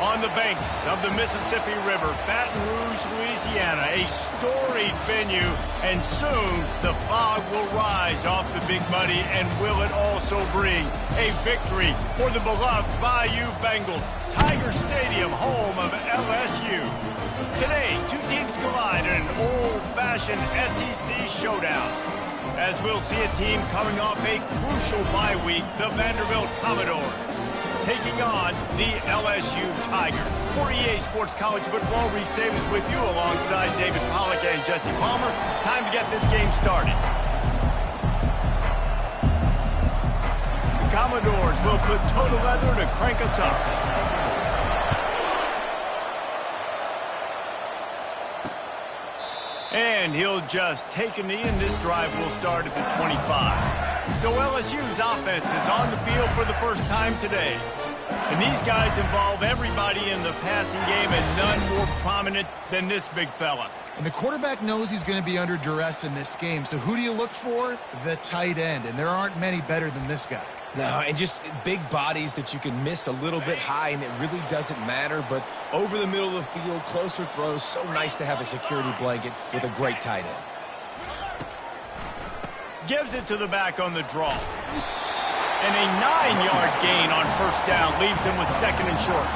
On the banks of the Mississippi River, Baton Rouge, Louisiana, a storied venue, and soon the fog will rise off the Big Muddy, and will it also bring a victory for the beloved Bayou Bengals, Tiger Stadium, home of LSU. Today, two teams collide in an old-fashioned SEC showdown, as we'll see a team coming off a crucial bye week, the Vanderbilt Commodores, taking on the LSU Tigers. For EA Sports College Football, Reese Davis with you alongside David Pollack and Jesse Palmer. Time to get this game started. The Commodores will put total leather to crank us up. And he'll just take a knee, and this drive will start at the 25. So LSU's offense is on the field for the first time today. And these guys involve everybody in the passing game, and none more prominent than this big fella. And the quarterback knows he's going to be under duress in this game. So who do you look for? The tight end. And there aren't many better than this guy. No, and just big bodies that you can miss a little bit high, and it really doesn't matter. But over the middle of the field, closer throws, so nice to have a security blanket with a great tight end. Gives it to the back on the draw. And a 9-yard gain on first down leaves him with second and short.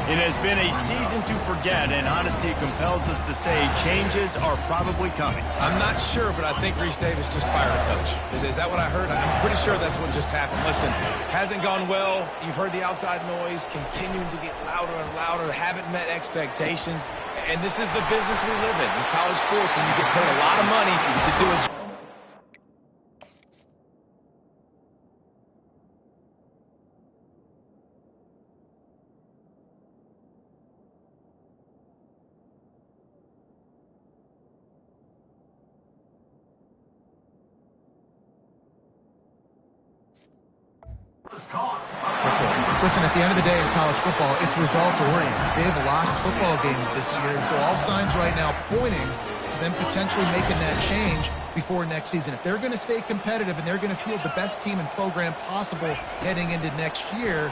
It has been a season to forget, and honesty compels us to say changes are probably coming. I'm not sure, but I think Reese Davis just fired a coach. Is that what I heard? I'm pretty sure that's what just happened. Listen, hasn't gone well. You've heard the outside noise, continuing to get louder and louder, haven't met expectations. And this is the business we live in college sports, when you get paid a lot of money to do a job. Listen, at the end of the day in college football, it's results-oriented. They've lost football games this year, and so all signs right now pointing to them potentially making that change before next season. If they're going to stay competitive and they're going to field the best team and program possible heading into next year,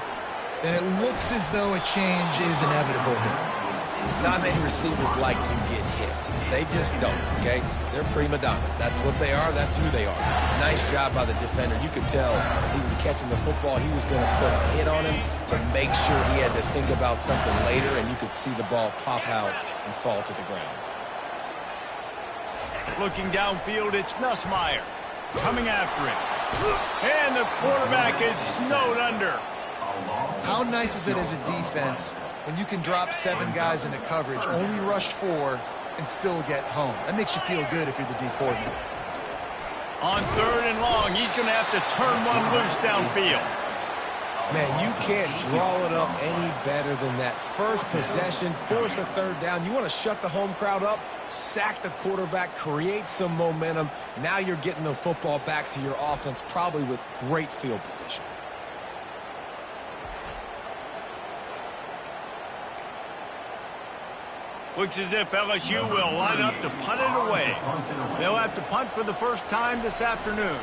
then it looks as though a change is inevitable here. Not many receivers like to get hit. They just don't, okay? They're prima donnas. That's what they are. That's who they are. Nice job by the defender. You could tell he was catching the football. He was going to put a hit on him to make sure he had to think about something later, and you could see the ball pop out and fall to the ground. Looking downfield, it's Nussmeier coming after him. And the quarterback is snowed under. How nice is it as a defense when you can drop 7 guys into coverage, only rush 4, and still get home? That makes you feel good if you're the D coordinator. On 3rd and long, he's going to have to turn one loose downfield. Man, you can't draw it up any better than that. First possession, force a 3rd down. You want to shut the home crowd up, sack the quarterback, create some momentum. Now you're getting the football back to your offense, probably with great field position. Looks as if LSU will line up to punt it away. They'll have to punt for the first time this afternoon.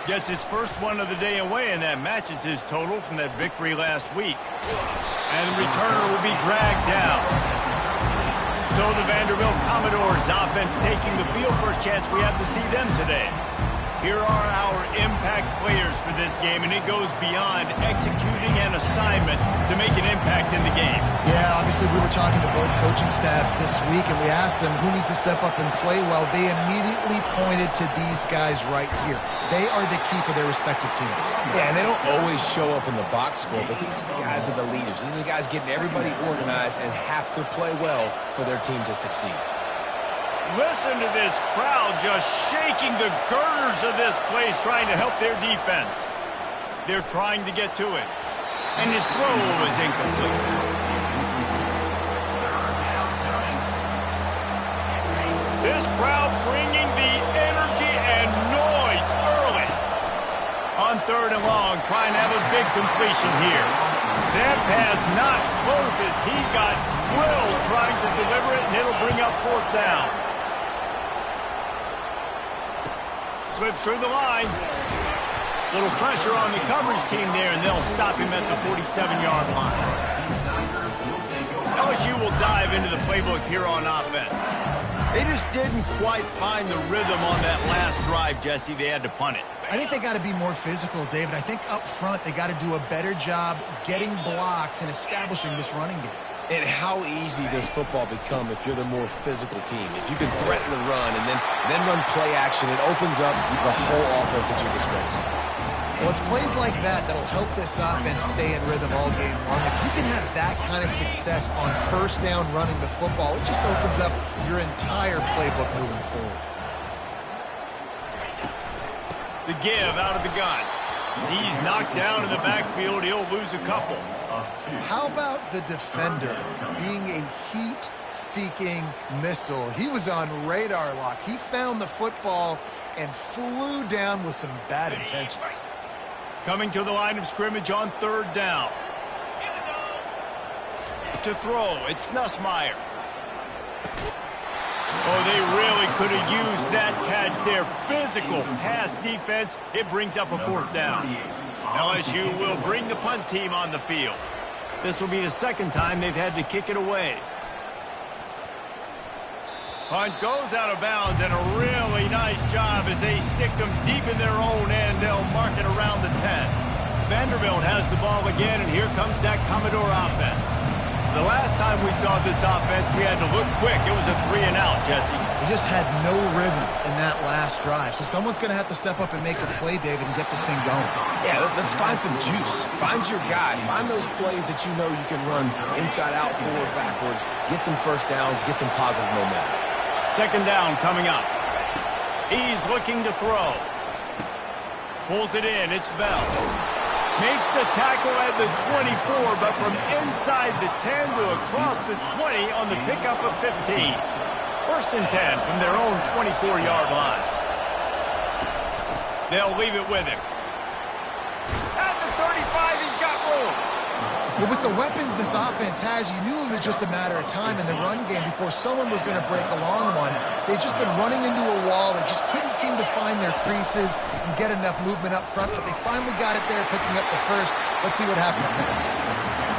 Gets his first one of the day away, and that matches his total from that victory last week. And the returner will be dragged down. So the Vanderbilt Commodores offense taking the field. First chance we have to see them today. Here are our impact players for this game, and it goes beyond executing an assignment to make an impact in the game. Yeah, obviously we were talking to both coaching staffs this week, and we asked them who needs to step up and play well. They immediately pointed to these guys right here. They are the key for their respective teams. Yeah, and they don't always show up in the box score, but these are the guys that are the leaders. These are the guys getting everybody organized and have to play well for their team to succeed. Listen to this crowd just shaking the girders of this place, trying to help their defense. They're trying to get to it. And his throw is incomplete. This crowd bringing the energy and noise early. On 3rd and long, trying to have a big completion here. That pass not close as he got drilled trying to deliver it, and it'll bring up 4th down. Slips through the line. Little pressure on the coverage team there, and they'll stop him at the 47-yard line. LSU will dive into the playbook here on offense. They just didn't quite find the rhythm on that last drive, Jesse. They had to punt it. I think they got to be more physical, David. I think up front they got to do a better job getting blocks and establishing this running game. And how easy does football become if you're the more physical team? If you can threaten the run and then run play action, it opens up the whole offense at your disposal. Well, it's plays like that that'll help this offense stay in rhythm all game long. If you can have that kind of success on first down running the football, it just opens up your entire playbook moving forward. The give out of the gun. He's knocked down in the backfield. He'll lose a couple. How about the defender being a heat-seeking missile? He was on radar lock. He found the football and flew down with some bad intentions. Coming to the line of scrimmage on third down. To throw, it's Nussmeier. Oh, they really could have used that catch there. Physical pass defense. It brings up a fourth down. LSU will bring the punt team on the field. This will be the second time they've had to kick it away. Punt goes out of bounds, and a really nice job as they stick them deep in their own end. They'll mark it around the 10. Vanderbilt has the ball again, and here comes that Commodore offense. The last time we saw this offense, we had to look quick. It was a 3-and-out, Jesse. They just had no rhythm in that last drive. So someone's going to have to step up and make a play, David, and get this thing going. Yeah, let's find some juice. Find your guy. Find those plays that you know you can run inside out, forward, backwards. Get some first downs. Get some positive momentum. Second down coming up. He's looking to throw. Pulls it in. It's Bell. Makes the tackle at the 24, but from inside the 10 to across the 20 on the pickup of 15. First and 10 from their own 24-yard line. They'll leave it with him. At the 35, he's got room. Well, with the weapons this offense has, you knew it was just a matter of time in the run game before someone was going to break a long one. They've just been running into a wall. They just couldn't seem to find their creases and get enough movement up front, but they finally got it there, picking up the first. Let's see what happens next.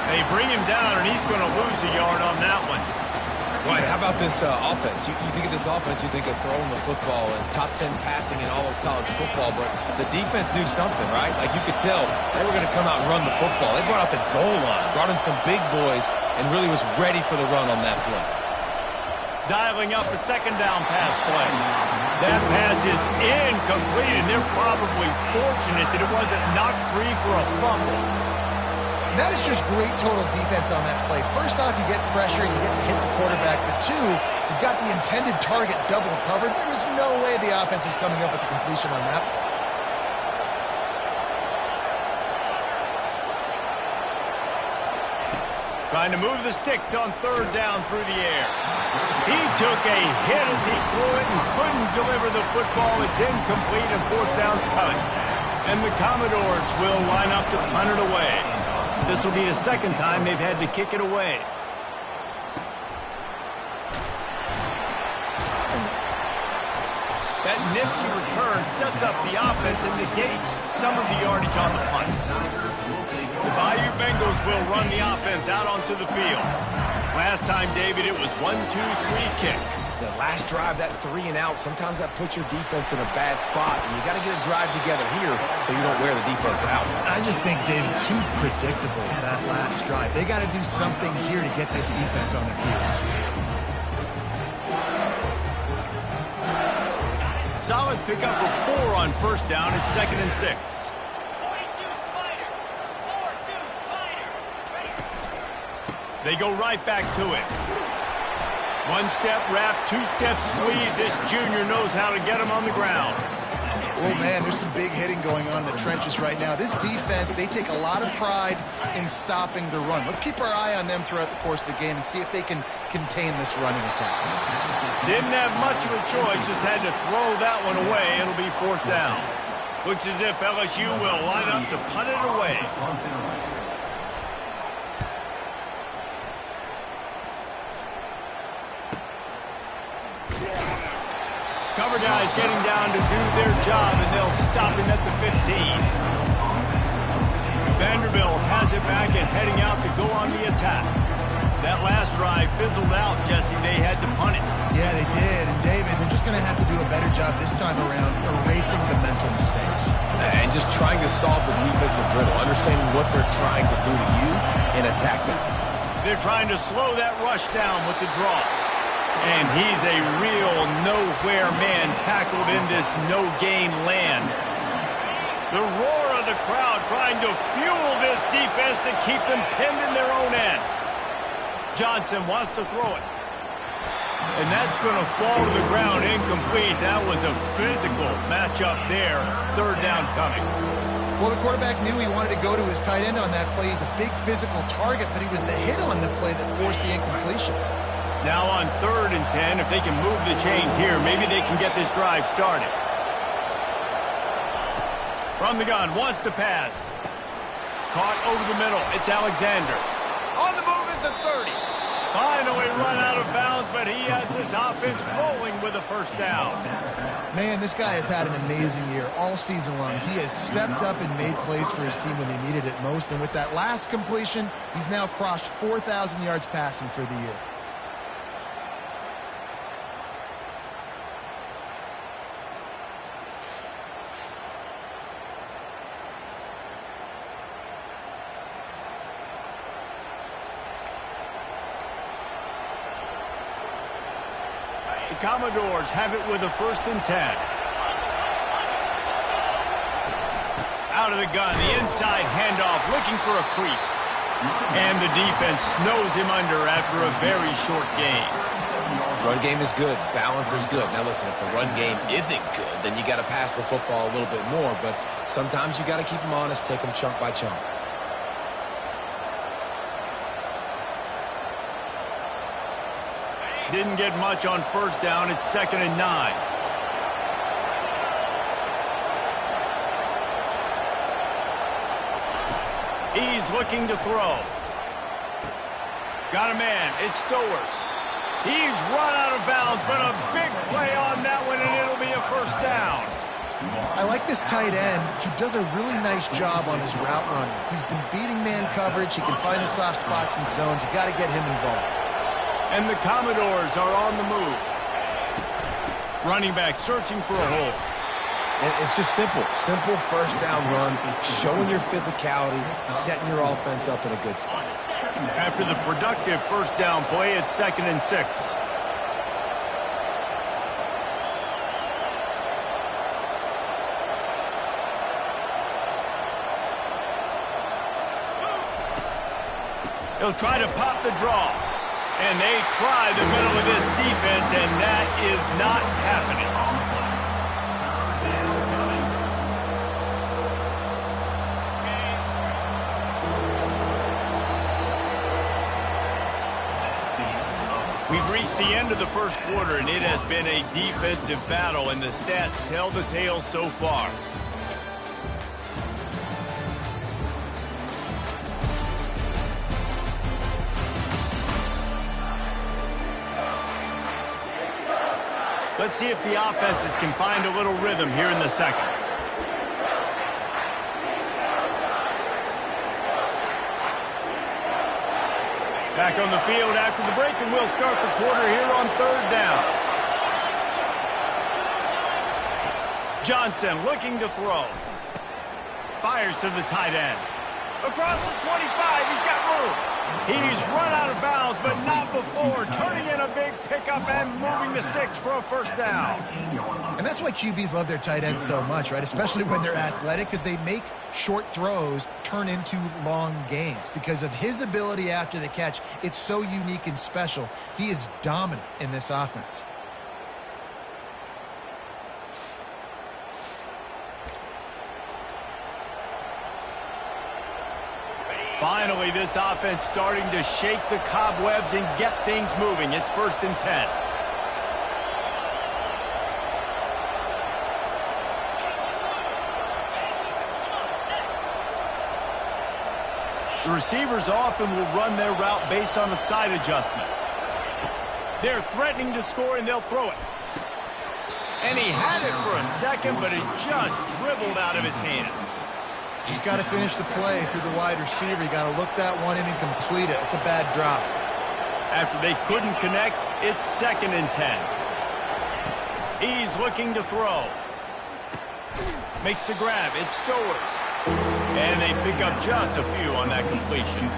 They bring him down, and he's going to lose a yard on that one. Right, how about this offense? You think of this offense, you think of throwing the football and top 10 passing in all of college football, but the defense knew something, right? Like you could tell they were going to come out and run the football. They brought out the goal line, brought in some big boys, and really was ready for the run on that play. Dialing up a second down pass play. That pass is incomplete, and they're probably fortunate that it wasn't knocked free for a fumble. And that is just great total defense on that play. First off, you get pressure, you get to hit the quarterback. But two, you've got the intended target double covered. There was no way the offense was coming up with a completion on that play. Trying to move the sticks on third down through the air. He took a hit as he threw it and couldn't deliver the football. It's incomplete and fourth down's coming. And the Commodores will line up to punt it away. This will be the second time they've had to kick it away. That nifty return sets up the offense and negates some of the yardage on the punt. The Bayou Bengals will run the offense out onto the field. Last time, David, it was 1-2-3 kick. The last drive, that 3-and-out, sometimes that puts your defense in a bad spot, and you got to get a drive together here so you don't wear the defense out. I just think, David, too predictable that last drive. They got to do something here to get this defense on their heels. Solid pickup of 4 on first down. It's second and 6. They go right back to it. One-step wrap, two-step squeeze. This junior knows how to get him on the ground. Oh, man, there's some big hitting going on in the trenches right now. This defense, they take a lot of pride in stopping the run. Let's keep our eye on them throughout the course of the game and see if they can contain this running attack. Didn't have much of a choice, just had to throw that one away. It'll be fourth down. Looks as if LSU will line up to punt it away. Cover guys getting down to do their job, and they'll stop him at the 15. Vanderbilt has it back and heading out to go on the attack. That last drive fizzled out, Jesse. They had to punt it. Yeah, they did. And David, they're just going to have to do a better job this time around erasing the mental mistakes. And just trying to solve the defensive riddle, understanding what they're trying to do to you and attack them. They're trying to slow that rush down with the draw. And he's a real nowhere man tackled in this no-gain land. The roar of the crowd trying to fuel this defense to keep them pinned in their own end. Johnson wants to throw it. And that's going to fall to the ground incomplete. That was a physical matchup there. Third down coming. Well, the quarterback knew he wanted to go to his tight end on that play. He's a big physical target, but he was the hit on the play that forced the incompletion. Now on 3rd and 10, if they can move the chains here, maybe they can get this drive started. From the gun, wants to pass. Caught over the middle. It's Alexander. On the move at the 30. Finally run out of bounds, but he has this offense rolling with a first down. Man, this guy has had an amazing year all season long. He has stepped up and made plays for his team when they needed it most. And with that last completion, he's now crossed 4,000 yards passing for the year. The Commodores have it with a 1st and 10. Out of the gun, the inside handoff, looking for a crease. And the defense snows him under after a very short game. Run game is good. Balance is good. Now listen, if the run game isn't good, then you got to pass the football a little bit more. But sometimes you got to keep them honest, take them chunk by chunk. Didn't get much on 1st down. It's 2nd and 9. He's looking to throw. Got a man. It's Stowers. He's run out of bounds, but a big play on that one, and it'll be a 1st down. I like this tight end. He does a really nice job on his route running. He's been beating man coverage. He can find the soft spots and zones. You got to get him involved. And the Commodores are on the move. Running back searching for a hole. And it's just simple. Simple 1st down run, showing your physicality, setting your offense up in a good spot. After the productive 1st down play, it's 2nd and 6. He'll try to pop the draw. And they try the middle of this defense, and that is not happening. We've reached the end of the 1st quarter, and it has been a defensive battle, and the stats tell the tale so far. Let's see if the offenses can find a little rhythm here in the 2nd. Back on the field after the break, and we'll start the quarter here on 3rd down. Johnson looking to throw. Fires to the tight end. Across the 25, he's got room. He's run out of bounds, but not before turning in a big pickup and moving the sticks for a 1st down. And that's why QBs love their tight ends so much, right? Especially when they're athletic, because they make short throws turn into long gains. Because of his ability after the catch, it's so unique and special. He is dominant in this offense. Finally, this offense starting to shake the cobwebs and get things moving. It's 1st and 10. The receivers often will run their route based on a side adjustment. They're threatening to score, and they'll throw it. And he had it for a second, but it just dribbled out of his hands. Just got to finish the play. If you're the wide receiver, you got to look that one in and complete it. It's a bad drop. After they couldn't connect, it's 2nd and 10. He's looking to throw. Makes the grab. It's Stowers. And they pick up just a few on that completion.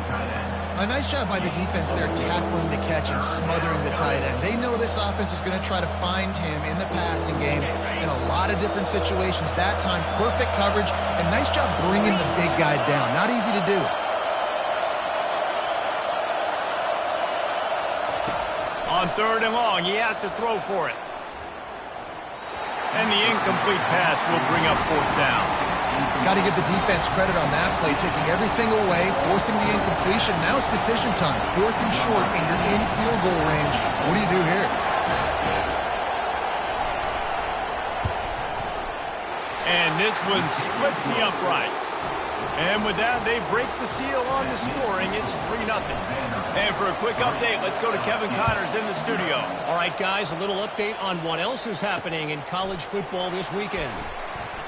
A nice job by the defense there tackling the catch and smothering the tight end. They know this offense is going to try to find him in the passing game in a lot of different situations. That time, perfect coverage, and nice job bringing the big guy down. Not easy to do. On 3rd and long, he has to throw for it. And the incomplete pass will bring up 4th down. Got to give the defense credit on that play, taking everything away, forcing the incompletion. Now it's decision time. 4th and short, and you're in field goal range. What do you do here? And this one splits the uprights. And with that, they break the seal on the scoring. It's 3-0. And for a quick update, let's go to Kevin Connors in the studio. All right, guys, a little update on what else is happening in college football this weekend.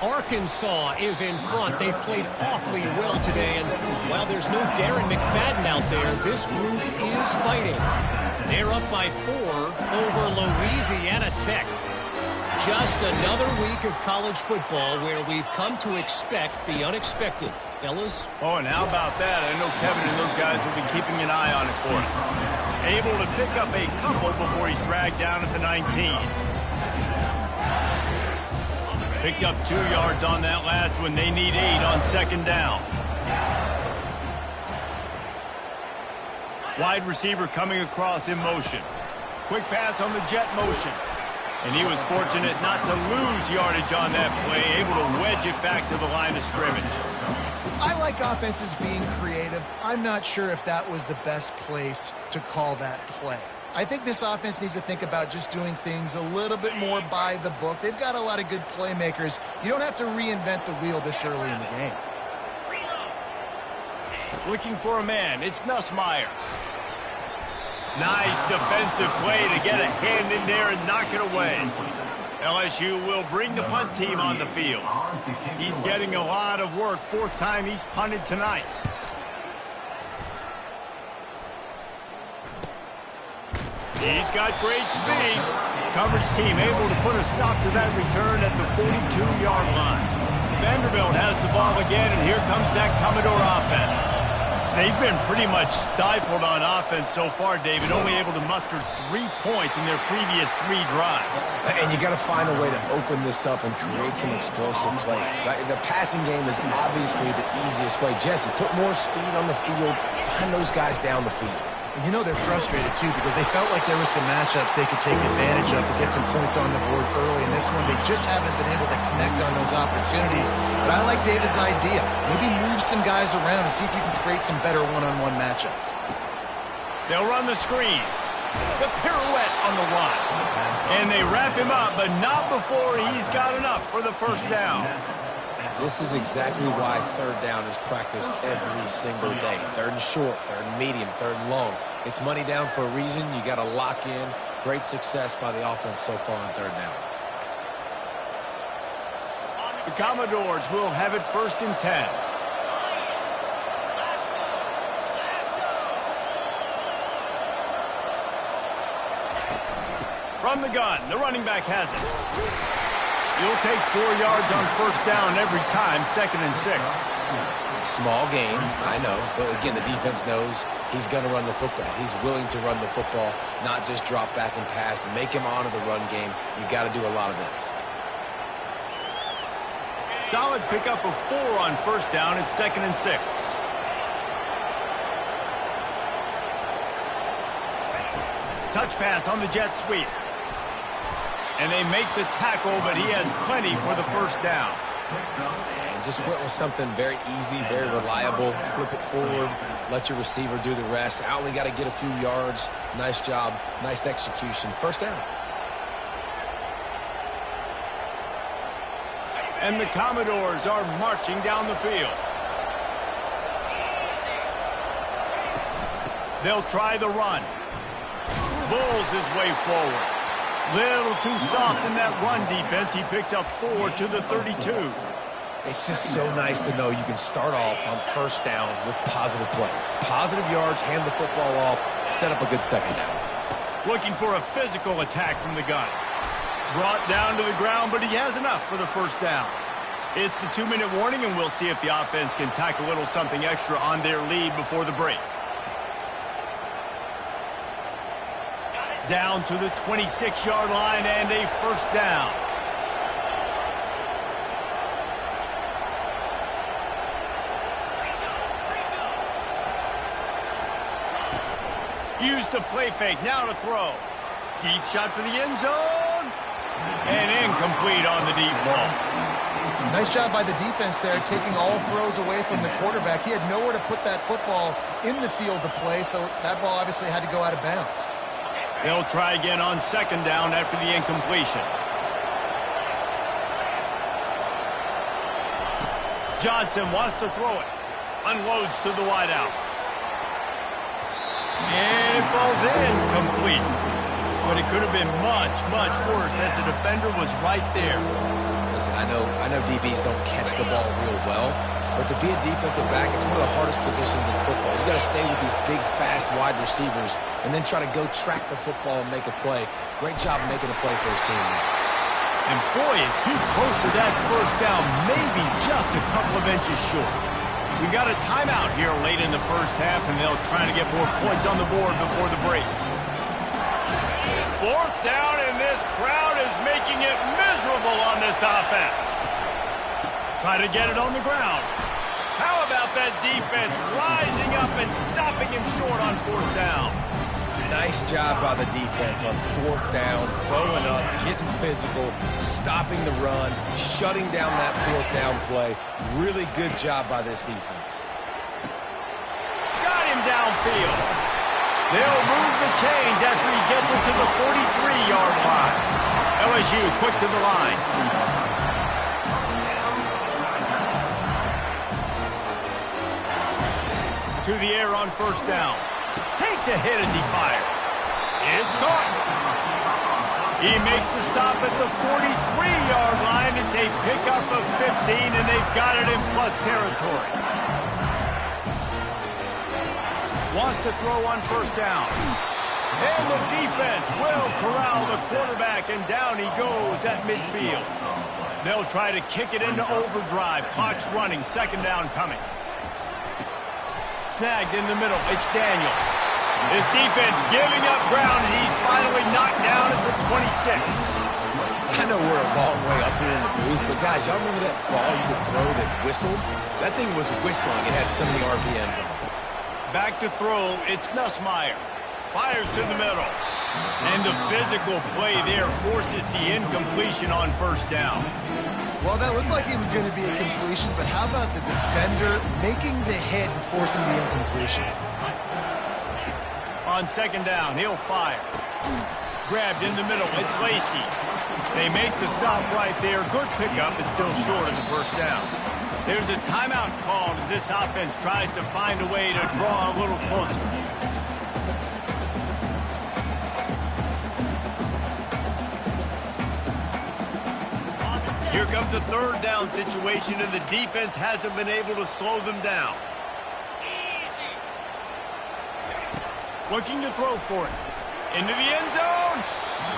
Arkansas is in front. They've played awfully well today, and while there's no Darren McFadden out there, this group is fighting. They're up by 4 over Louisiana Tech. Just another week of college football where we've come to expect the unexpected. Fellas? Oh, and how about that? I know Kevin and those guys will be keeping an eye on it for us. Able to pick up a couple before he's dragged down at the 19. Picked up 2 yards on that last one. They need 8 on 2nd down. Wide receiver coming across in motion. Quick pass on the jet motion. And he was fortunate not to lose yardage on that play, able to wedge it back to the line of scrimmage. I like offenses being creative. I'm not sure if that was the best place to call that play. I think this offense needs to think about just doing things a little bit more by the book. They've got a lot of good playmakers. You don't have to reinvent the wheel this early in the game. Looking for a man. It's Nussmeier. Nice defensive play to get a hand in there and knock it away. LSU will bring the punt team on the field. He's getting a lot of work. 4th time he's punted tonight. He's got great speed. Coverage team able to put a stop to that return at the 42-yard line. Vanderbilt has the ball again, and here comes that Commodore offense. They've been pretty much stifled on offense so far, David, only able to muster 3 points in their previous 3 drives. And you got to find a way to open this up and create some explosive plays. The passing game is obviously the easiest way. Jesse, put more speed on the field, find those guys down the field. And you know they're frustrated, too, because they felt like there were some matchups they could take advantage of to get some points on the board early. In this one, they just haven't been able to connect on those opportunities. But I like David's idea. Maybe move some guys around and see if you can create some better one-on-one matchups. They'll run the screen. The pirouette on the run. And they wrap him up, but not before he's got enough for the 1st down. This is exactly why 3rd down is practiced every single day. 3rd and short, 3rd and medium, 3rd and long. It's money down for a reason. You got to lock in. Great success by the offense so far on 3rd down. The Commodores will have it 1st and 10. From the gun, the running back has it. You'll take 4 yards on 1st down every time, 2nd and 6. Small game, I know. But again, the defense knows he's going to run the football. He's willing to run the football, not just drop back and pass. Make him honor the run game. You got to do a lot of this. Solid pickup of 4 on 1st down. It's 2nd and 6. Touch pass on the jet sweep. And they make the tackle, but he has plenty for the 1st down. And just went with something very easy, very reliable. Flip it forward, let your receiver do the rest. I only got to get a few yards. Nice job, nice execution. 1st down. And the Commodores are marching down the field. They'll try the run. Bulls his way forward. Little too soft in that run defense. He picks up 4 to the 32. It's just so nice to know you can start off on first down with positive plays. Positive yards, hand the football off, set up a good second down. Looking for a physical attack from the gun. Brought down to the ground, but he has enough for the first down. It's the 2-minute warning, and we'll see if the offense can tack a little something extra on their lead before the break. Down to the 26-yard line and a first down. Use the play fake, now to throw. Deep shot for the end zone. And incomplete on the deep ball. Nice job by the defense there, taking all throws away from the quarterback. He had nowhere to put that football in the field to play, so that ball obviously had to go out of bounds. They'll try again on second down after the incompletion. Johnson wants to throw it. Unloads to the wideout. And it falls in, complete. But it could have been much, much worse as the defender was right there. Listen, I know DBs don't catch the ball real well, but to be a defensive back, it's one of the hardest positions in football. You got to stay with these big, fast, wide receivers and then try to go track the football and make a play. Great job making a play for his team there. And boy, is he close to that first down, maybe just a couple of inches short. We got a timeout here late in the first half, and they'll try to get more points on the board before the break. Fourth down, and this crowd is making it miserable on this offense. Try to get it on the ground. How about that defense rising up and stopping him short on fourth down? Nice job by the defense on fourth down, bowing up, getting physical, stopping the run, shutting down that fourth down play. Really good job by this defense. Got him downfield. They'll move the chains after he gets it to the 43-yard line. LSU quick to the line. To the air on first down. Takes a hit as he fires. It's caught. He makes the stop at the 43-yard line. It's a pickup of 15, and they've got it in plus territory. Wants to throw on first down. And the defense will corral the quarterback, and down he goes at midfield. They'll try to kick it into overdrive. Clock's running. Second down coming. Snagged in the middle. It's Daniels. His defense giving up ground, and he's finally knocked down at the 26. I know we're a long way up here in the booth, but guys, y'all remember that ball you could throw that whistled? That thing was whistling. It had so many RPMs on it. Back to throw. It's Nussmeier. Fires to the middle. And the physical play there forces the incompletion on first down. Well, that looked like it was going to be a completion, but how about the defender making the hit and forcing the incompletion? On second down, he'll fire. Grabbed in the middle, it's Lacy. They make the stop right there. Good pickup, but still short of the first down. There's a timeout called as this offense tries to find a way to draw a little closer. Here comes a third down situation, and the defense hasn't been able to slow them down. Looking to throw for it. Into the end zone.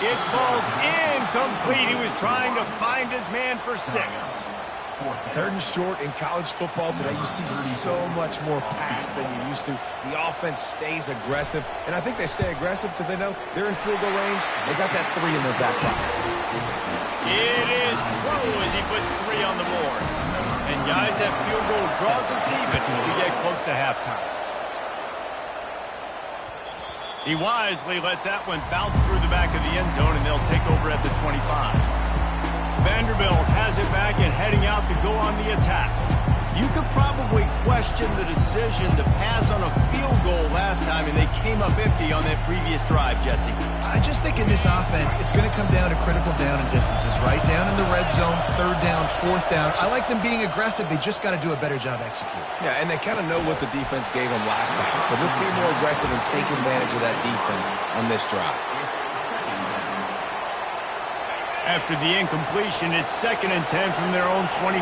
It falls incomplete. He was trying to find his man for 6. Third and short in college football today, you see so much more pass than you used to. The offense stays aggressive, and I think they stay aggressive because they know they're in field goal range. They got that 3 in their back pocket. It is true as he puts 3 on the board. And guys, that field goal draws us even as we get close to halftime. He wisely lets that one bounce through the back of the end zone, and they'll take over at the 25. Vanderbilt has it back and heading out to go on the attack. You could probably question the decision to pass on a field goal last time, and they came up empty on that previous drive, Jesse. I just think in this offense, it's going to come down to critical down and distances, right? Down in the red zone, third down, fourth down. I like them being aggressive. They just got to do a better job executing. Yeah, and they kind of know what the defense gave them last time. So let's be more aggressive and take advantage of that defense on this drive. After the incompletion, it's 2nd and 10 from their own 25.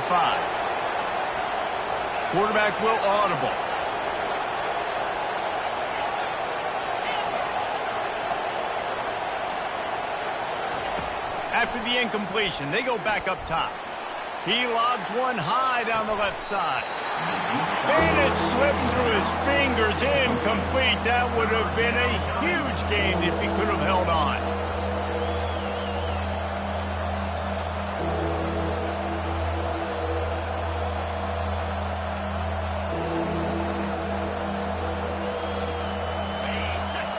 quarterback will audible. After the incompletion, they go back up top. He lobs one high down the left side. And it slips through his fingers, incomplete. That would have been a huge gain if he could have held on.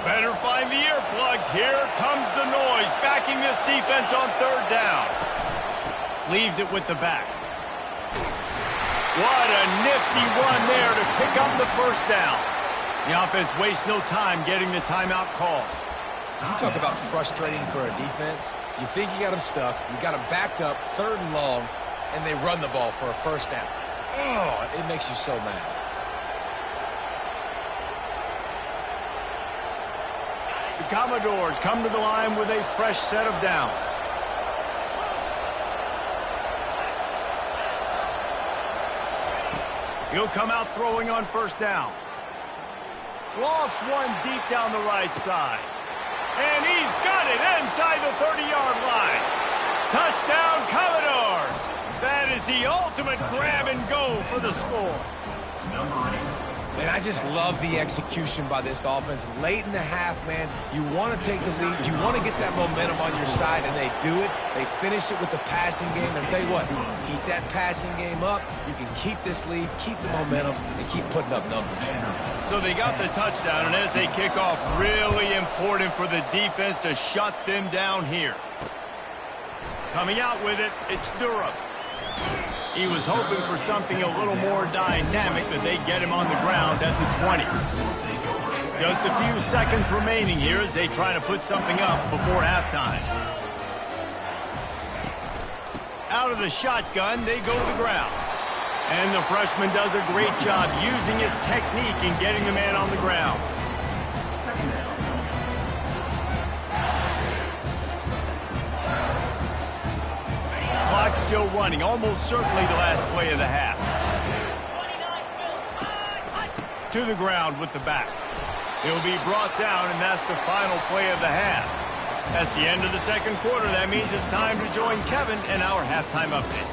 Better find the earplugs. Here comes the noise, backing this defense on third down. Leaves it with the back. What a nifty run there to pick up the first down. The offense wastes no time getting the timeout call. You talk about frustrating for a defense. You think you got them stuck, you got them backed up, third and long, and they run the ball for a first down. Oh, it makes you so mad. The Commodores come to the line with a fresh set of downs. He'll come out throwing on first down. Lofts one deep down the right side. And he's got it inside the 30-yard line. Touchdown, Commodores. That is the ultimate grab and go for the score. Man, I just love the execution by this offense. Late in the half, man, you want to take the lead. You want to get that momentum on your side, and they do it. They finish it with the passing game. And I'll tell you what, keep that passing game up. You can keep this lead, keep the momentum, and keep putting up numbers. So they got the touchdown, and as they kick off, really important for the defense to shut them down here. Coming out with it, it's Durham. He was hoping for something a little more dynamic that they'd get him on the ground at the 20. Just a few seconds remaining here as they try to put something up before halftime. Out of the shotgun, they go to the ground. And the freshman does a great job using his technique in getting the man on the ground. Clock still running, almost certainly the last play of the half. To the ground with the back. He'll be brought down, and that's the final play of the half. That's the end of the second quarter. That means it's time to join Kevin in our halftime update.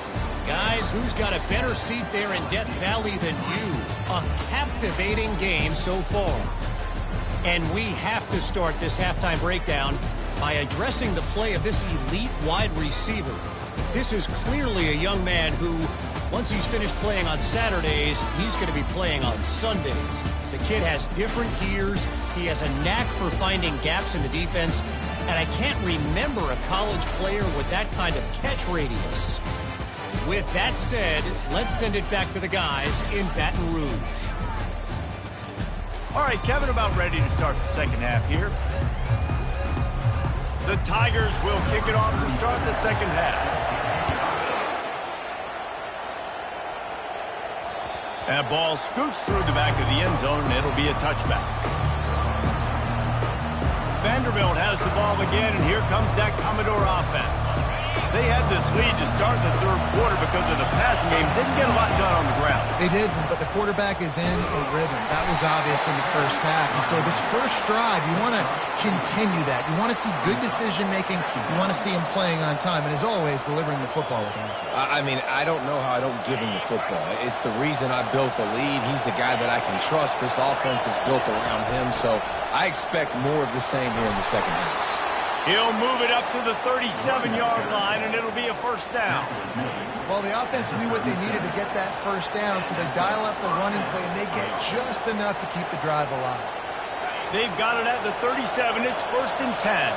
Guys, who's got a better seat there in Death Valley than you? A captivating game so far. And we have to start this halftime breakdown by addressing the play of this elite wide receiver. This is clearly a young man who, once he's finished playing on Saturdays, he's going to be playing on Sundays. The kid has different gears. He has a knack for finding gaps in the defense. And I can't remember a college player with that kind of catch radius. With that said, let's send it back to the guys in Baton Rouge. All right, Kevin, about ready to start the second half here. The Tigers will kick it off to start the second half. That ball scoots through the back of the end zone, and it'll be a touchback. Vanderbilt has the ball again, and here comes that Commodore offense. They had this lead to start the third quarter because of the passing game. Didn't get a lot done on the ground. They did, but the quarterback is in a rhythm. That was obvious in the first half. And so this first drive, you want to continue that. You want to see good decision-making. You want to see him playing on time. And as always, delivering the football with accuracy. I mean, I don't know how I don't give him the football. It's the reason I built the lead. He's the guy that I can trust. This offense is built around him. So I expect more of the same here in the second half. He'll move it up to the 37-yard line, and it'll be a first down. Well, the offense knew what they needed to get that first down, so they dial up the running play, and they get just enough to keep the drive alive. They've got it at the 37. It's 1st and 10.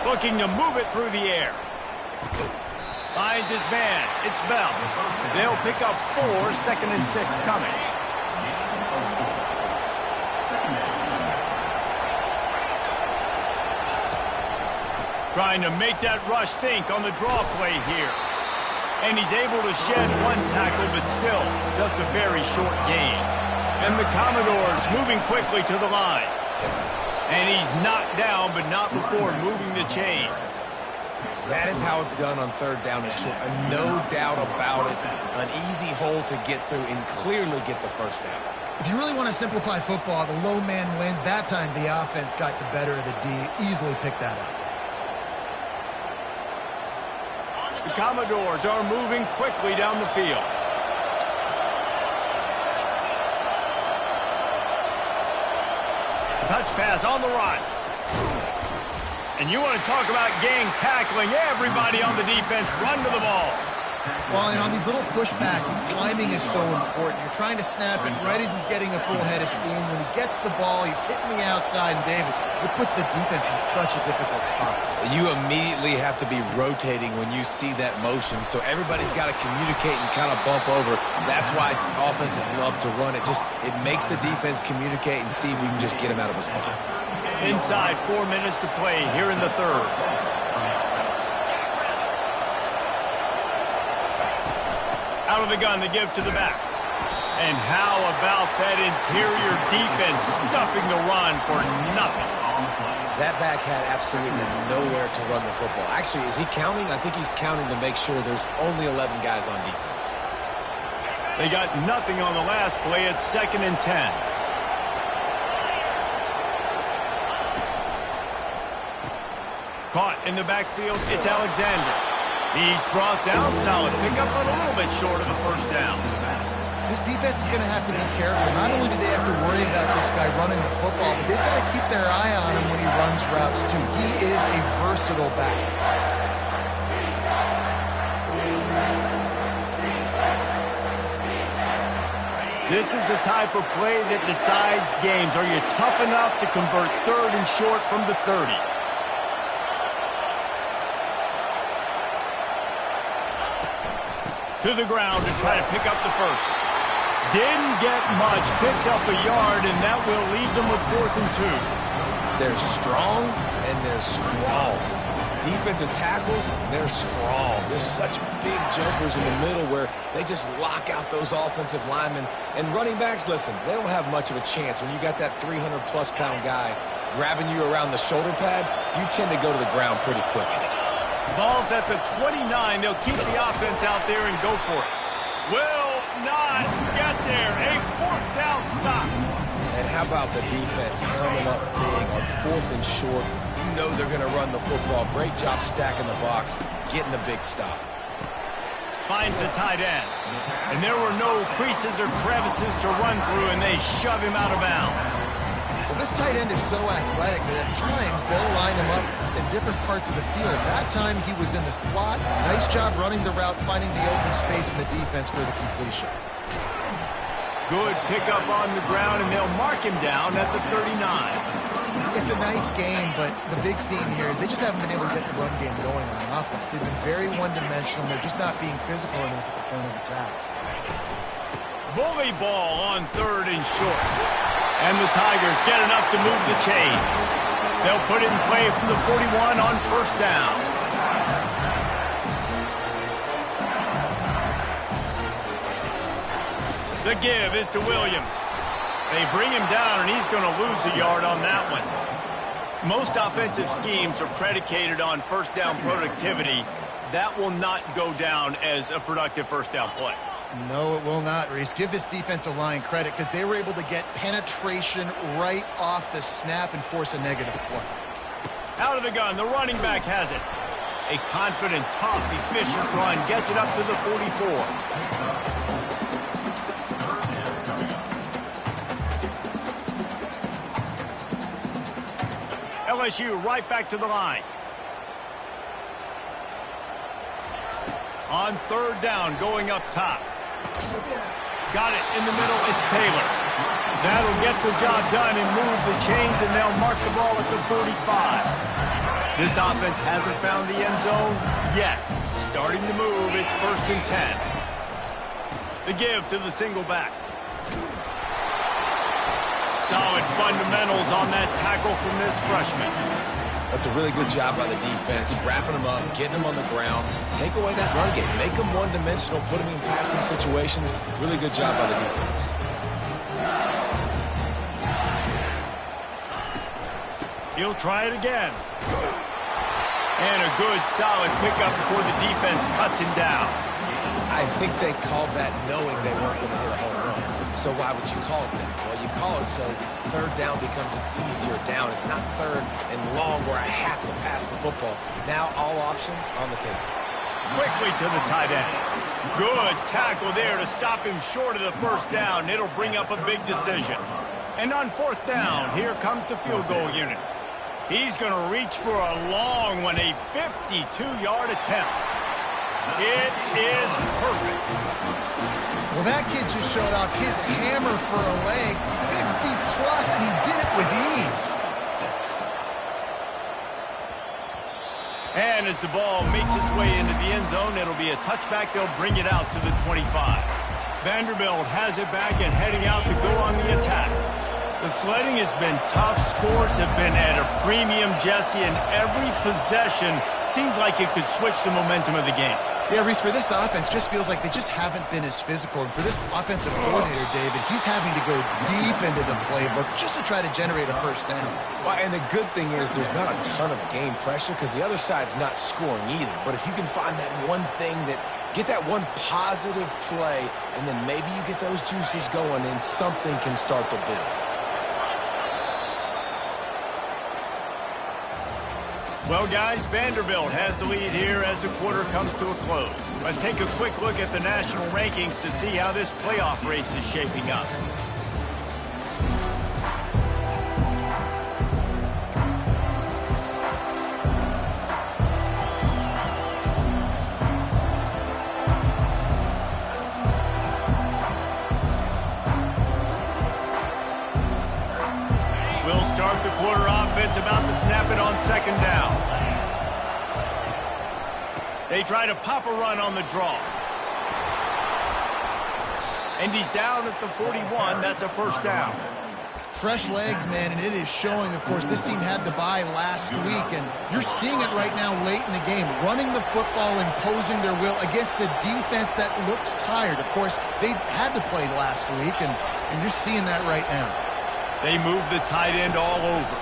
Looking to move it through the air. Finds his man. It's Bell. They'll pick up 4, 2nd and 6 coming. Trying to make that rush think on the draw play here. And he's able to shed one tackle, but still just a very short gain. And the Commodores moving quickly to the line. And he's knocked down, but not before moving the chains. That is how it's done on third down and short. No doubt about it. An easy hole to get through and clearly get the first down. If you really want to simplify football, the low man wins. That time the offense got the better of the D. Easily picked that up. The Commodores are moving quickly down the field. Touch pass on the run. And you want to talk about gang tackling. Everybody on the defense run to the ball. Well, and on these little push passes, timing is so important. You're trying to snap it right as he's getting a full head of steam. When he gets the ball, he's hitting the outside, and David, it puts the defense in such a difficult spot. You immediately have to be rotating when you see that motion, so everybody's got to communicate and kind of bump over. That's why offenses love to run it. It makes the defense communicate and see if we can just get him out of a spot. Inside 4 minutes to play here in the third. Out of the gun to give to the back. And how about that interior defense stuffing the run for nothing? That back had absolutely nowhere to run the football. Actually, is he counting? I think he's counting to make sure there's only 11 guys on defense. They got nothing on the last play. It's 2nd and 10. Caught in the backfield, it's Alexander. He's brought down, solid pickup, but a little bit short of the first down. This defense is going to have to be careful. Not only do they have to worry about this guy running the football, but they've got to keep their eye on him when he runs routes, too. He is a versatile back. This is the type of play that decides games. Are you tough enough to convert 3rd and short from the 30? To the ground to try to pick up the first. Didn't get much, picked up a yard, and that will leave them with 4th and 2. They're strong and they're scrawl. Defensive tackles, they're scrawl. There's such big jokers in the middle where they just lock out those offensive linemen. And running backs, listen, they don't have much of a chance. When you got that 300-plus pound guy grabbing you around the shoulder pad, you tend to go to the ground pretty quickly. Ball's at the 29. They'll keep the offense out there and go for it. Will not get there. A 4th down stop. And how about the defense coming up big on 4th and short? You know they're going to run the football. Great job stacking the box, getting the big stop. Finds the tight end. And there were no creases or crevices to run through, and they shove him out of bounds. Well, this tight end is so athletic that at times they'll line him up in different parts of the field. That time he was in the slot. Nice job running the route, finding the open space in the defense for the completion. Good pickup on the ground, and they'll mark him down at the 39. It's a nice game, but the big theme here is they just haven't been able to get the run game going on offense. They've been very one-dimensional. They're just not being physical enough at the point of attack. Bully ball on 3rd and short. And the Tigers get enough to move the chains. They'll put it in play from the 41 on 1st down. The give is to Williams. They bring him down, and he's going to lose a yard on that one. Most offensive schemes are predicated on 1st down productivity. That will not go down as a productive 1st down play. No, it will not, Reese. Give this defensive line credit because they were able to get penetration right off the snap and force a negative play. Out of the gun, the running back has it. A confident, tough, efficient run gets it up to the 44. LSU right back to the line. On 3rd down, going up top. Got it in the middle, it's Taylor. That'll get the job done and move the chains, and they'll mark the ball at the 45. This offense hasn't found the end zone yet. Starting to move, it's 1st and 10. The give to the single back. Solid fundamentals on that tackle from this freshman. That's a really good job by the defense, wrapping them up, getting them on the ground, take away that run game, make them one-dimensional, put them in passing situations. Really good job by the defense. He'll try it again. And a good, solid pickup before the defense cuts him down. I think they called that knowing they weren't going to hit a home run. So why would you call it that? Well, you call it so third down becomes an easier down. It's not third and long where I have to pass the football. Now all options on the table. Quickly to the tight end. Good tackle there to stop him short of the first down. It'll bring up a big decision. And on fourth down, here comes the field goal unit. He's going to reach for a long one, a 52-yard attempt. It is perfect. Well, that kid just showed off his hammer for a leg, 50-plus, and he did it with ease. And as the ball makes its way into the end zone, it'll be a touchback. They'll bring it out to the 25. Vanderbilt has it back and heading out to go on the attack. The sledding has been tough. Scores have been at a premium, Jesse, and every possession seems like it could switch the momentum of the game. Yeah, Reese, for this offense, just feels like they just haven't been as physical. And for this offensive coordinator, David, he's having to go deep into the playbook just to try to generate a first down. Well, and the good thing is there's not a ton of game pressure because the other side's not scoring either. But if you can find that one thing get that one positive play, and then maybe you get those juices going and something can start to build. Well, guys, Vanderbilt has the lead here as the quarter comes to a close. Let's take a quick look at the national rankings to see how this playoff race is shaping up. We'll start the quarter offense about to snap it on second down. They try to pop a run on the draw. And he's down at the 41. That's a first down. Fresh legs, man, and it is showing, of course, this team had the bye last week, and you're seeing it right now late in the game, running the football, imposing their will against the defense that looks tired. Of course, they had to play last week, and you're seeing that right now. They move the tight end all over.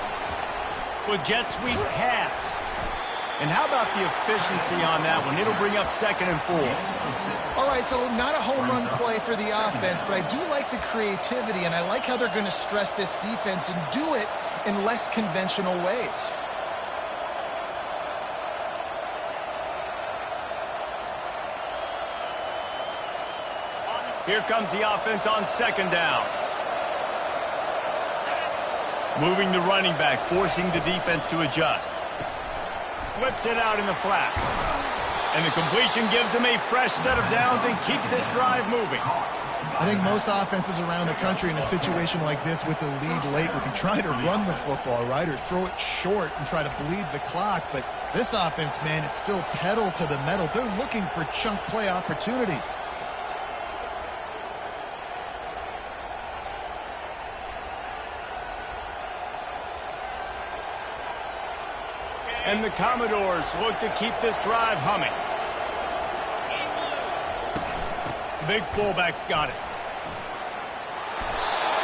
With jet sweep pass. And how about the efficiency on that one? It'll bring up 2nd and 4. All right, so not a home run play for the offense, but I do like the creativity, and I like how they're going to stress this defense and do it in less conventional ways. Here comes the offense on second down. Moving the running back, forcing the defense to adjust. Flips it out in the flat. And the completion gives him a fresh set of downs and keeps this drive moving. I think most offenses around the country in a situation like this with the lead late would be trying to run the football, right, or throw it short and try to bleed the clock. But this offense, man, it's still pedal to the metal. They're looking for chunk play opportunities. And the Commodores look to keep this drive humming. Big fullback's got it.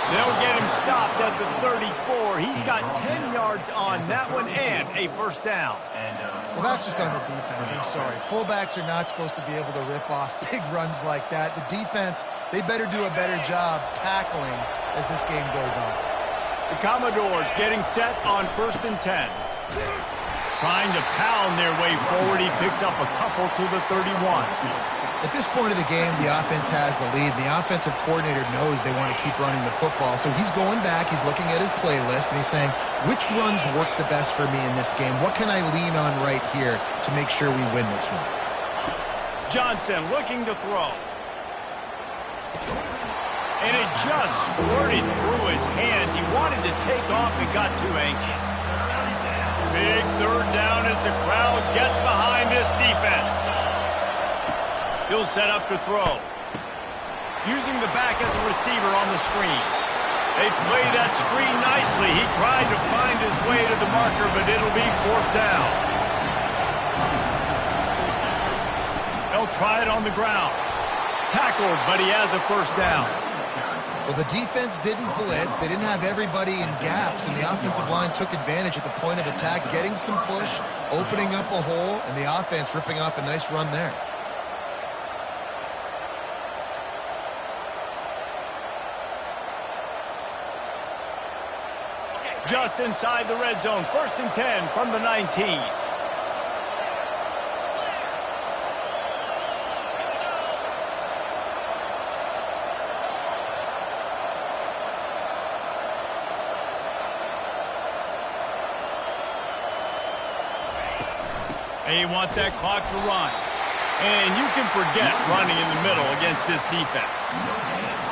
They'll get him stopped at the 34. He's got 10 yards on that one and a first down. Well, that's just on the defense. I'm sorry. Fullbacks are not supposed to be able to rip off big runs like that. The defense, they better do a better job tackling as this game goes on. The Commodores getting set on 1st and 10. Trying to pound their way forward. He picks up a couple to the 31. At this point of the game, the offense has the lead. The offensive coordinator knows they want to keep running the football. So he's going back, he's looking at his playlist, and he's saying, which runs work the best for me in this game? What can I lean on right here to make sure we win this one? Johnson looking to throw. And it just squirted through his hands. He wanted to take off and got too anxious. Big third down as the crowd gets behind this defense. He'll set up to throw. Using the back as a receiver on the screen. They play that screen nicely. He tried to find his way to the marker, but it'll be 4th down. They'll try it on the ground. Tackled, but he has a first down. Well, the defense didn't blitz. They didn't have everybody in gaps, and the offensive line took advantage at the point of attack, getting some push, opening up a hole, and the offense ripping off a nice run there. Just inside the red zone, 1st and 10 from the 19. And you want that clock to run. And you can forget running in the middle against this defense.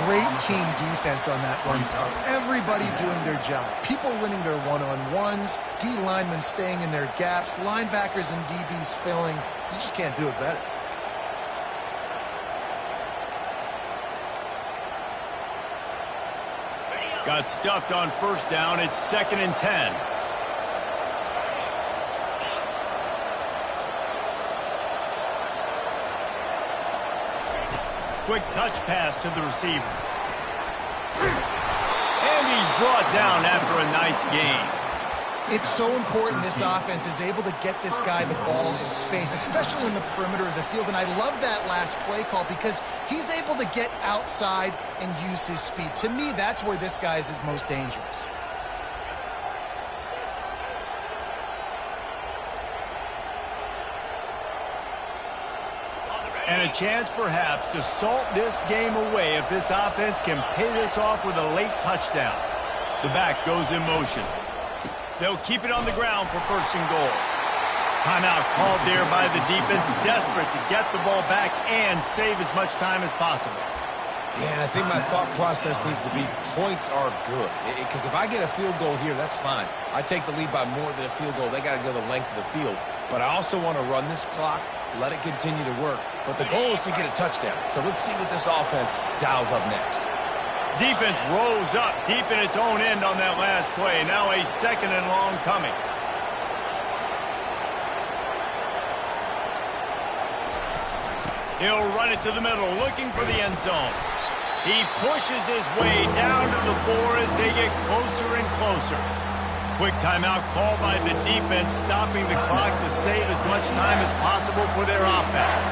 Great team defense on that run play. Everybody doing their job. People winning their one-on-ones, D linemen staying in their gaps, linebackers and DBs filling. You just can't do it better. Got stuffed on 1st down. It's 2nd and 10. Quick touch pass to the receiver. And he's brought down after a nice gain. It's so important this offense is able to get this guy the ball in space, especially in the perimeter of the field. And I love that last play call because he's able to get outside and use his speed. To me, that's where this guy is his most dangerous. And a chance, perhaps, to salt this game away if this offense can pay this off with a late touchdown. The back goes in motion. They'll keep it on the ground for 1st and goal. Timeout called there by the defense, desperate to get the ball back and save as much time as possible. Yeah, and I think my thought process needs to be points are good. Because if I get a field goal here, that's fine. I take the lead by more than a field goal. They got to go the length of the field. But I also want to run this clock, let it continue to work. But the goal is to get a touchdown. So let's see what this offense dials up next. Defense rose up deep in its own end on that last play. Now a 2nd and long coming. He'll run it to the middle, looking for the end zone. He pushes his way down to the 4 as they get closer and closer. Quick timeout called by the defense, stopping the clock to save as much time as possible for their offense.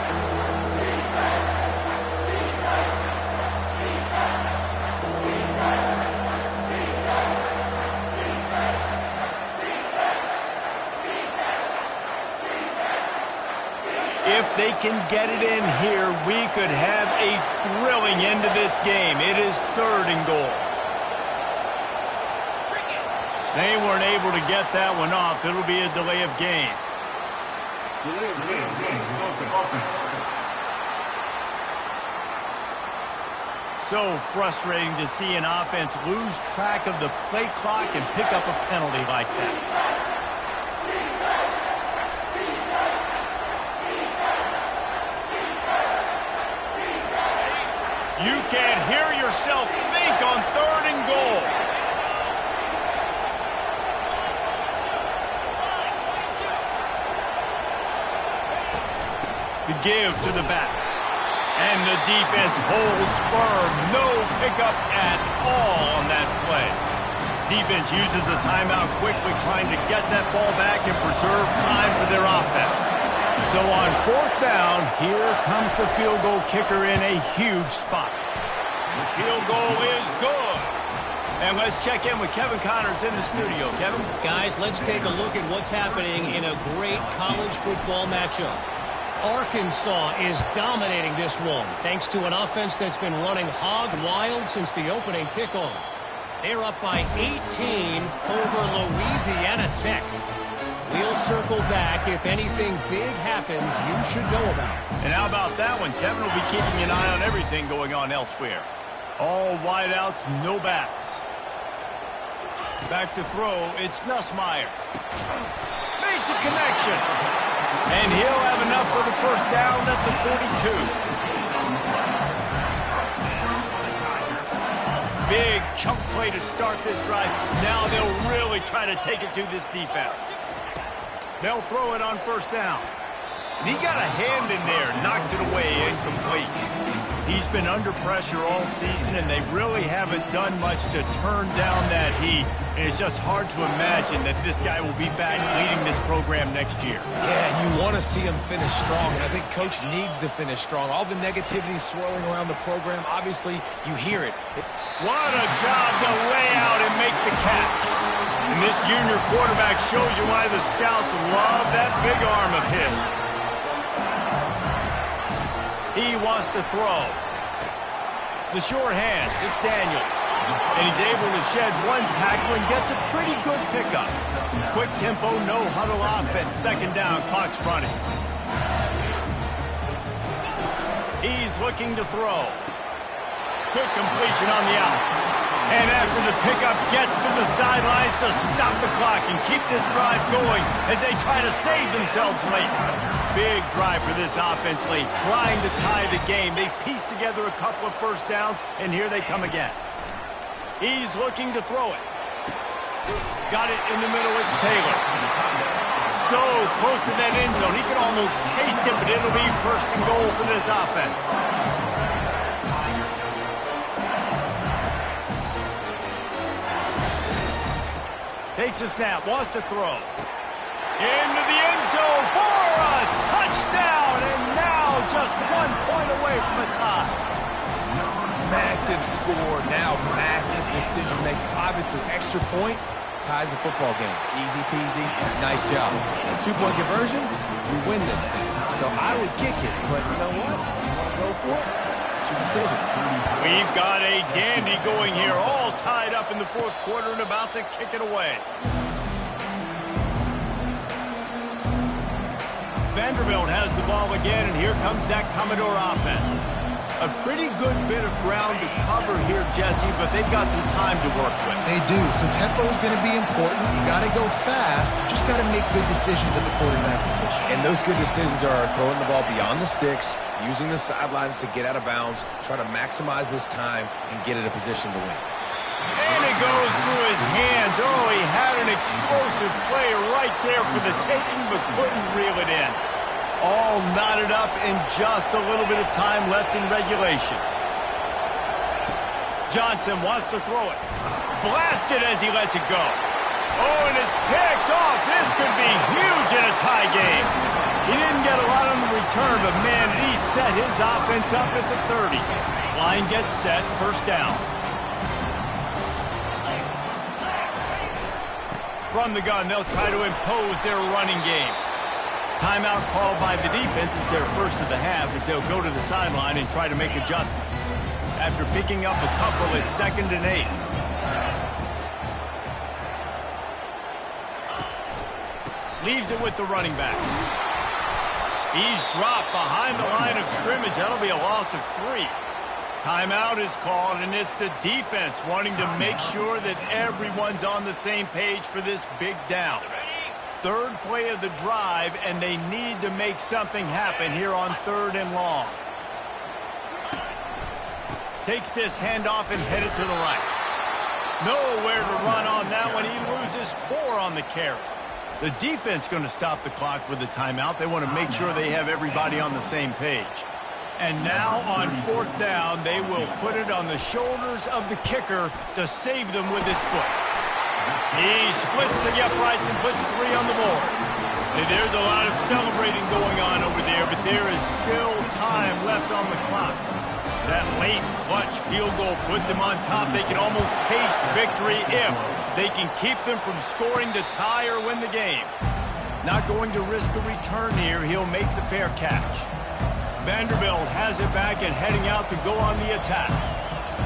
If they can get it in here, we could have a thrilling end to this game. It is 3rd and goal. They weren't able to get that one off. It'll be a delay of game. So frustrating to see an offense lose track of the play clock and pick up a penalty like that. You can't hear yourself think on 3rd and goal. The give to the back. And the defense holds firm. No pickup at all on that play. Defense uses a timeout quickly, trying to get that ball back and preserve time for their offense. So on 4th down, here comes the field goal kicker in a huge spot. The field goal is good. And let's check in with Kevin Connors in the studio. Kevin? Guys, let's take a look at what's happening in a great college football matchup. Arkansas is dominating this one, thanks to an offense that's been running hog wild since the opening kickoff. They're up by 18 over Louisiana Tech. We'll circle back. If anything big happens, you should know about it. And how about that one? Kevin will be keeping an eye on everything going on elsewhere. All wideouts, no backs. Back to throw, it's Nussmeier. Makes a connection. And he'll have enough for the 1st down at the 42. Big chunk play to start this drive. Now they'll really try to take it to this defense. They'll throw it on 1st down. And he got a hand in there, knocks it away, incomplete. He's been under pressure all season, and they really haven't done much to turn down that heat. And it's just hard to imagine that this guy will be back leading this program next year. Yeah, you want to see him finish strong, and I think Coach needs to finish strong. All the negativity swirling around the program, obviously, you hear it. What a job to lay out and make the catch. And this junior quarterback shows you why the scouts love that big arm of his. He wants to throw. The short hands, it's Daniels. And he's able to shed one tackle and gets a pretty good pickup. Quick tempo, no huddle offense. Second down, clock's running. He's looking to throw. Good completion on the out. And after the pickup, gets to the sidelines to stop the clock and keep this drive going as they try to save themselves late. Big drive for this offense late, trying to tie the game. They pieced together a couple of first downs, and here they come again. He's looking to throw it. Got it in the middle, it's Taylor. So close to that end zone, he can almost taste it, but it'll be first and goal for this offense. Takes a snap, wants to throw. Into the end zone for a touchdown, and now just 1 point away from a tie. Massive score, now massive decision making. Obviously, extra point ties the football game. Easy peasy, nice job. A 2-point conversion, you win this thing. So I would kick it, but you know what? You want to go for it? It's your decision. We've got a dandy going here, all tied up in the fourth quarter and about to kick it away. Vanderbilt has the ball again, and here comes that Commodore offense. A pretty good bit of ground to cover here, Jesse, but they've got some time to work with. They do. So tempo is going to be important. You got to go fast. You just got to make good decisions at the quarterback position. And those good decisions are throwing the ball beyond the sticks, using the sidelines to get out of bounds, try to maximize this time, and get in a position to win. And it goes through his hands. Oh, he had an explosive play right there for the taking, but couldn't reel it in. All knotted up in just a little bit of time left in regulation. Johnson wants to throw it. Blasted as he lets it go. Oh, and it's picked off. This could be huge in a tie game. He didn't get a lot on the return, but man, he set his offense up at the 30. Line gets set, first down. From the gun, they'll try to impose their running game. Timeout called by the defense. It's their first of the half as they'll go to the sideline and try to make adjustments. After picking up a couple, it's 2nd and 8. Leaves it with the running back. He's dropped behind the line of scrimmage. That'll be a loss of 3. Timeout is called, and it's the defense wanting to make sure that everyone's on the same page for this big down. Third play of the drive, and they need to make something happen here on 3rd and long. Takes this handoff and headed to the right. Nowhere to run on that one. He loses 4 on the carry. The defense going to stop the clock with a timeout. They want to make sure they have everybody on the same page. And now on 4th down, they will put it on the shoulders of the kicker to save them with his foot. He splits the uprights and puts 3 on the board. And there's a lot of celebrating going on over there, but there is still time left on the clock. That late clutch field goal put them on top. They can almost taste victory if they can keep them from scoring to tie or win the game. Not going to risk a return here. He'll make the fair catch. Vanderbilt has it back and heading out to go on the attack.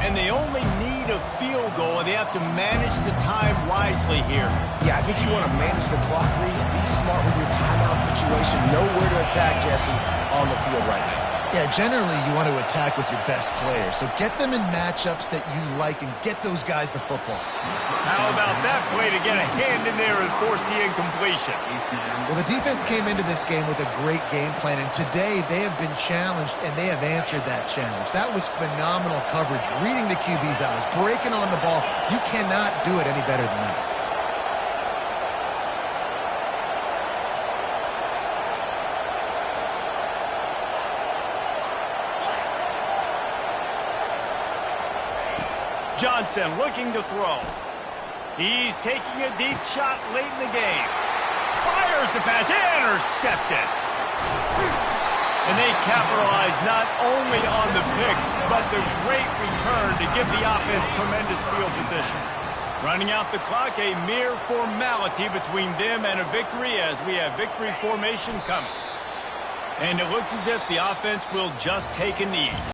And they only need a field goal, and they have to manage the time wisely here. Yeah, I think you want to manage the clock, Reese. Be smart with your timeout situation. Know where to attack, Jesse, on the field right now. Yeah, generally you want to attack with your best players. So get them in matchups that you like and get those guys the football. How about that play to get a hand in there and force the incompletion? Well, the defense came into this game with a great game plan, and today they have been challenged, and they have answered that challenge. That was phenomenal coverage, reading the QB's eyes, breaking on the ball. You cannot do it any better than that. Johnson looking to throw. He's taking a deep shot late in the game. Fires the pass, intercepted. And they capitalize not only on the pick, but the great return to give the offense tremendous field position. Running out the clock, a mere formality between them and a victory as we have victory formation coming. And it looks as if the offense will just take a knee.